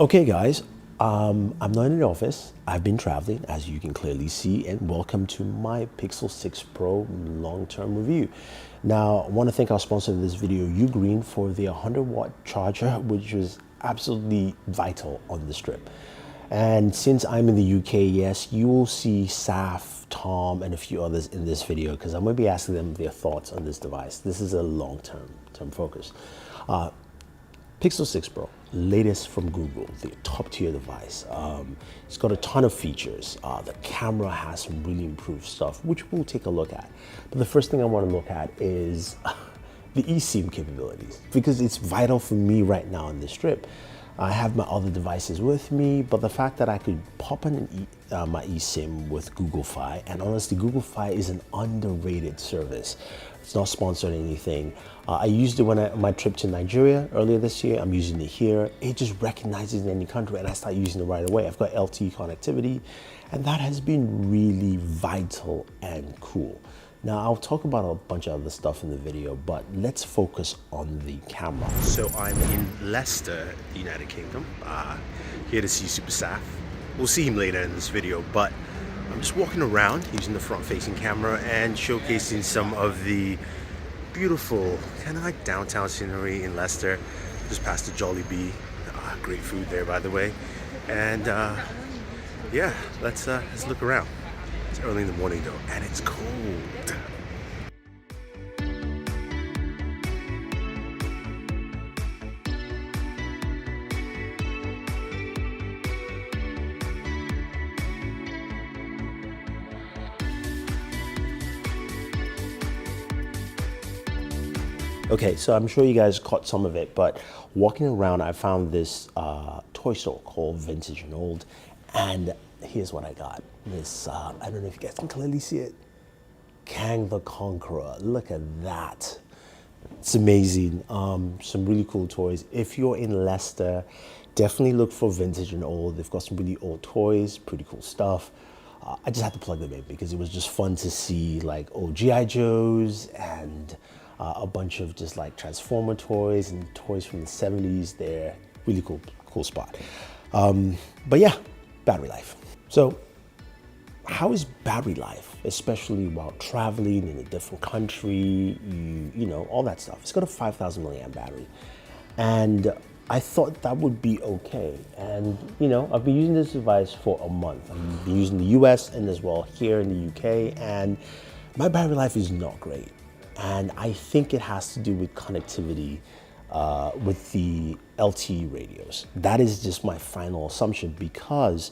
Okay guys, I'm not in the office. I've been traveling, as you can clearly see, and welcome to my Pixel 6 Pro long-term review. Now, I want to thank our sponsor of this video, Ugreen, for their 100-watt charger, which was absolutely vital on this trip. And since I'm in the UK, yes, you will see Saf, Tom, and a few others in this video because I'm going to be asking them their thoughts on this device. This is a long-term focus. Pixel 6 Pro, latest from Google, the top tier device. It's got a ton of features. The camera has some really improved stuff, which we'll take a look at. But the first thing I want to look at is the eSIM capabilities, because it's vital for me right now on this trip. I have my other devices with me, but the fact that I could pop in my eSIM with Google Fi, and honestly, Google Fi is an underrated service. It's not sponsored or anything. I used it when my trip to Nigeria earlier this year. I'm using it here. It just recognizes in any country, and I start using it right away. I've got LTE connectivity, and that has been really vital and cool. Now, I'll talk about a bunch of other stuff in the video, but let's focus on the camera. So I'm in Leicester, United Kingdom, here to see Super Saf. We'll see him later in this video, but I'm just walking around using the front-facing camera and showcasing some of the beautiful, kind of like downtown scenery in Leicester. Just past the Jollibee, great food there, by the way. And yeah, let's look around. It's early in the morning though, and it's cold. Okay, so I'm sure you guys caught some of it, but walking around, I found this toy store called Vintage and Old, and here's what I got. This, I don't know if you guys can clearly see it, Kang the Conqueror. Look at that. It's amazing. Some really cool toys. If you're in Leicester, definitely look for Vintage and Old. They've got some really old toys, pretty cool stuff. I just had to plug them in because it was just fun to see like old G.I. Joes and a bunch of just like Transformer toys and toys from the 70s. They're really cool spot. But yeah, battery life. So how is battery life, especially while traveling in a different country, you know, all that stuff? It's got a 5,000 milliamp battery. And I thought that would be okay. And, you know, I've been using this device for a month. I've been using the US and as well here in the UK, and my battery life is not great. And I think it has to do with connectivity with the LTE radios. That is just my final assumption because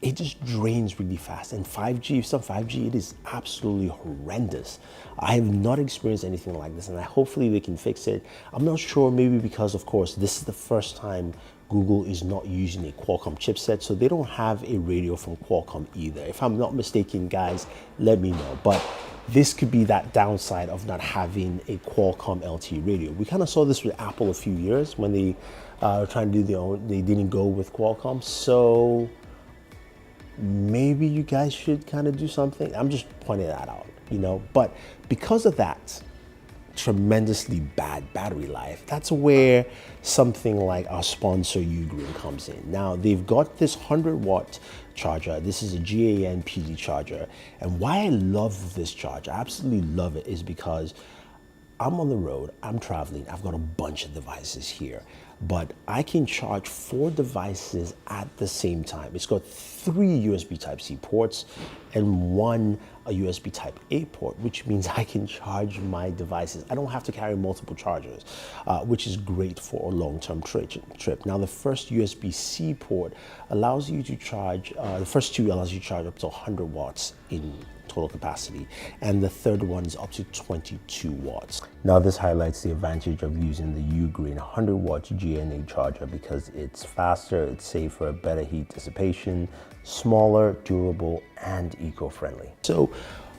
it just drains really fast. And 5G, if it's on 5G, it is absolutely horrendous. I have not experienced anything like this, and hopefully they can fix it. I'm not sure, maybe because, of course, this is the first time Google is not using a Qualcomm chipset, so they don't have a radio from Qualcomm either. If I'm not mistaken, guys, let me know. But this could be that downside of not having a Qualcomm LTE radio. We kind of saw this with Apple a few years when they were trying to do their own, they didn't go with Qualcomm. So maybe you guys should kind of do something. I'm just pointing that out, you know, but because of that tremendously bad battery life, that's where something like our sponsor Ugreen comes in. Now they've got this 100-watt charger. This is a GAN PD charger, and why I love this charger, I absolutely love it, is because I'm on the road, I'm traveling, I've got a bunch of devices here, but I can charge 4 devices at the same time. It's got 3 USB Type-C ports and 1 USB Type-A port, which means I can charge my devices. I don't have to carry multiple chargers, which is great for a long-term trip. Now, the first USB-C port allows you to charge, the first 2 allows you to charge up to 100 watts in total capacity, and the third one is up to 22 watts. Now this highlights the advantage of using the Ugreen 100-watt GNA charger because it's faster, it's safer, better heat dissipation, smaller, durable, and eco-friendly. So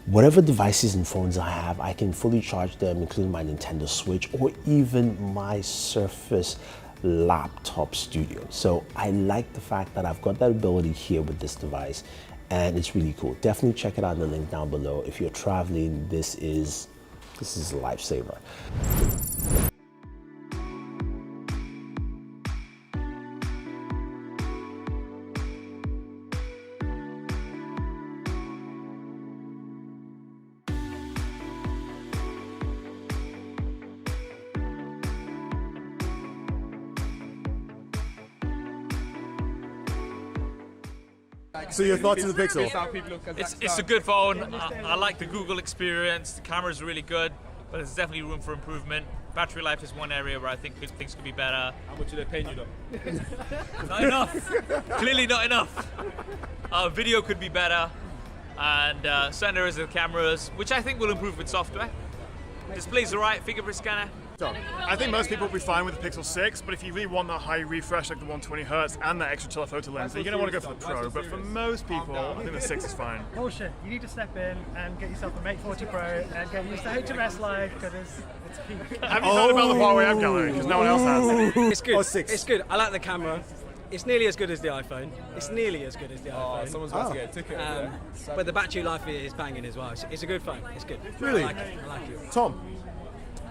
whatever devices and phones I have, I can fully charge them, including my Nintendo Switch or even my Surface Laptop Studio. So I like the fact that I've got that ability here with this device, and it's really cool. Definitely check it out in the link down below. If you're traveling, this is a lifesaver. So your thoughts on the Pixel? It's a good phone. I like the Google experience. The camera's really good, but there's definitely room for improvement. Battery life is one area where I think things could be better. How much are they paying you though? Not enough. Clearly not enough. Video could be better, and certain areas of the cameras, which I think will improve with software. Display's alright, fingerprint scanner. I think most people will be fine with the Pixel 6, but if you really want that high refresh like the 120Hz and that extra telephoto lens, then you're going to want to go for the Pro. But for most people, I think the 6 is fine. Bullshit. You need to step in and get yourself a Mate 40 Pro and get used to HMS Live because it's peak. Have you heard about the Huawei app gallery? Because no one else has. It's good. Oh, 6. It's good. I like the camera. It's nearly as good as the iPhone. It's nearly as good as the iPhone. Someone's about to get a ticket. But the battery life is banging as well. It's a good phone. It's good. Really? I like it. Tom?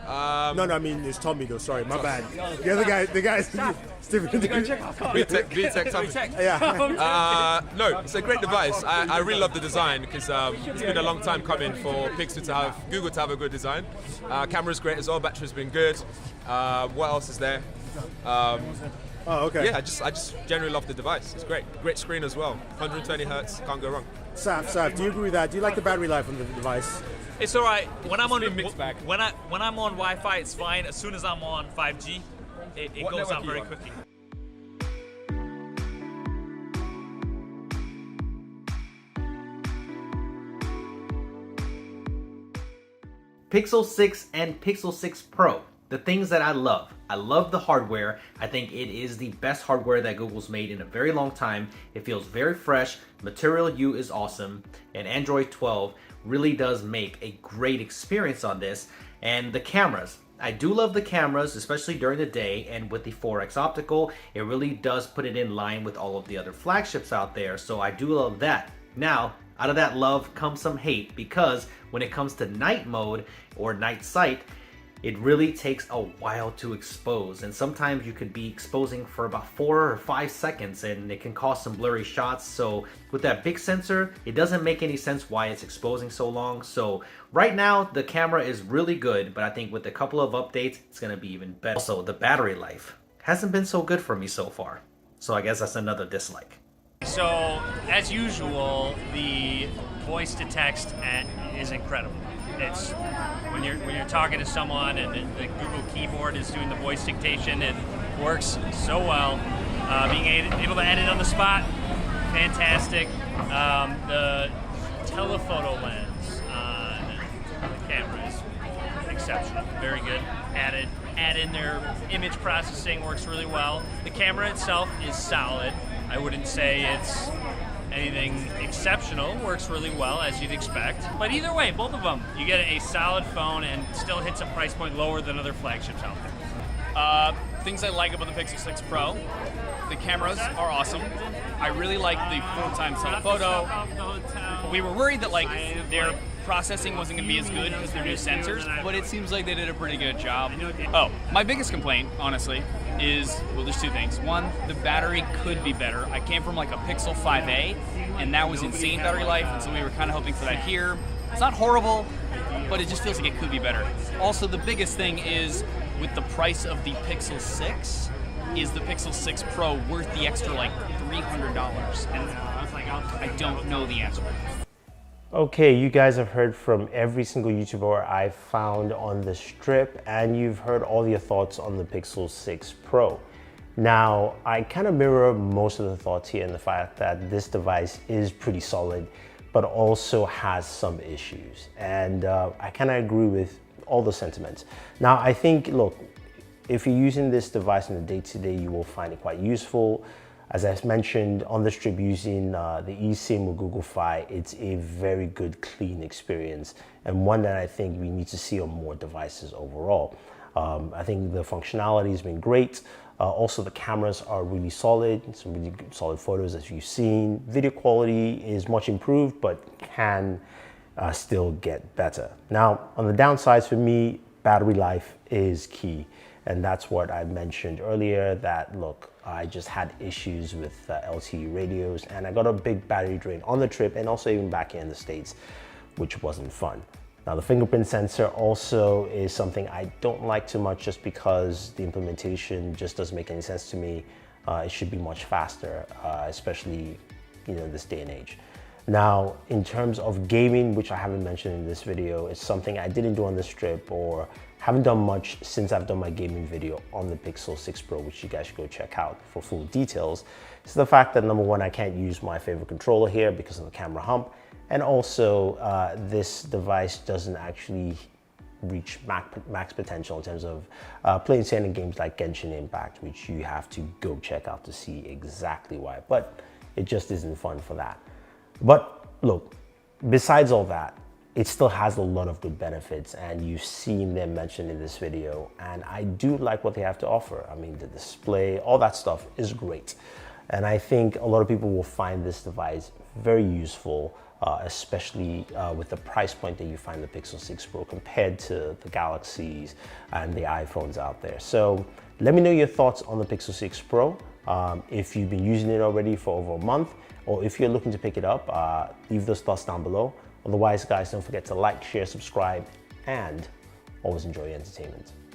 No, I mean it's Tommy though. Sorry, my bad. The other guy, the guy's Stephen. VTech Tommy. Yeah. No, it's a great device. I really love the design because it's been a long time coming for Google to have a good design. Camera's great as well. Battery's been good. What else is there? Oh, okay. Yeah, I just generally love the device. It's great. Great screen as well. 120 Hz, can't go wrong. Saf, do you agree with that? Do you like the battery life on the device? It's alright. When I'm on mixed bag. when I'm on Wi-Fi, it's fine. As soon as I'm on 5G, it goes out very quickly. Pixel 6 and Pixel 6 Pro. The things that I love. I love the hardware. I think it is the best hardware that Google's made in a very long time. It feels very fresh. Material U is awesome. And Android 12 really does make a great experience on this. And the cameras. I do love the cameras, especially during the day, and with the 4x optical, it really does put it in line with all of the other flagships out there. So I do love that. Now, out of that love comes some hate, because when it comes to night mode or night sight, it really takes a while to expose, and sometimes you could be exposing for about 4 or 5 seconds and it can cause some blurry shots. So with that big sensor, it doesn't make any sense why it's exposing so long. So right now the camera is really good, but I think with a couple of updates it's gonna be even better. Also, the battery life hasn't been so good for me so far, so I guess that's another dislike. So as usual, the voice to text is incredible. It's when you're talking to someone and the Google keyboard is doing the voice dictation, it works so well. Being able to edit on the spot, fantastic. The telephoto lens on the camera is exceptional, very good. Add in their image processing, works really well. The camera itself is solid. I wouldn't say it's anything exceptional, works really well as you'd expect. But either way, both of them, you get a solid phone and still hits a price point lower than other flagships out there. Things I like about the Pixel 6 Pro, the cameras are awesome. I really like the full-time telephoto. We were worried that their processing wasn't going to be as good because they're new sensors, but it seems like they did a pretty good job. Oh, my biggest complaint, honestly, is, well, there's two things. One, the battery could be better. I came from a Pixel 5a, and that was insane battery life, and so we were kind of hoping for that here. It's not horrible, but it just feels like it could be better. Also, the biggest thing is, with the price of the Pixel 6, is the Pixel 6 Pro worth the extra $300? And I don't know the answer. Okay, you guys have heard from every single YouTuber I found on the strip, and you've heard all your thoughts on the Pixel 6 Pro. Now, I kind of mirror most of the thoughts here in the fact that this device is pretty solid, but also has some issues. And I kind of agree with all the sentiments. Now, I think, look, if you're using this device in the day-to-day, you will find it quite useful. As I mentioned on the strip, using the eSIM or Google Fi, it's a very good, clean experience, and one that I think we need to see on more devices overall. I think the functionality has been great. Also, the cameras are really solid, some really good, solid photos as you've seen. Video quality is much improved, but can still get better. Now, on the downsides for me, battery life is key. And that's what I mentioned earlier, that look, I just had issues with LTE radios, and I got a big battery drain on the trip and also even back here in the States, which wasn't fun. Now, the fingerprint sensor also is something I don't like too much, just because the implementation just doesn't make any sense to me. It should be much faster, especially this day and age. Now, in terms of gaming, which I haven't mentioned in this video, it's something I didn't do on this trip or haven't done much since I've done my gaming video on the Pixel 6 Pro, which you guys should go check out for full details. It's the fact that number one, I can't use my favorite controller here because of the camera hump. And also, this device doesn't actually reach max potential in terms of playing certain games like Genshin Impact, which you have to go check out to see exactly why. But it just isn't fun for that. But look, besides all that, it still has a lot of good benefits, and you've seen them mentioned in this video, and I do like what they have to offer. I mean, the display, all that stuff is great. And I think a lot of people will find this device very useful, especially with the price point that you find the Pixel 6 Pro compared to the Galaxies and the iPhones out there. So let me know your thoughts on the Pixel 6 Pro. If you've been using it already for over a month, or if you're looking to pick it up, leave those thoughts down below. Otherwise, guys, don't forget to like, share, subscribe, and always enjoy your entertainment.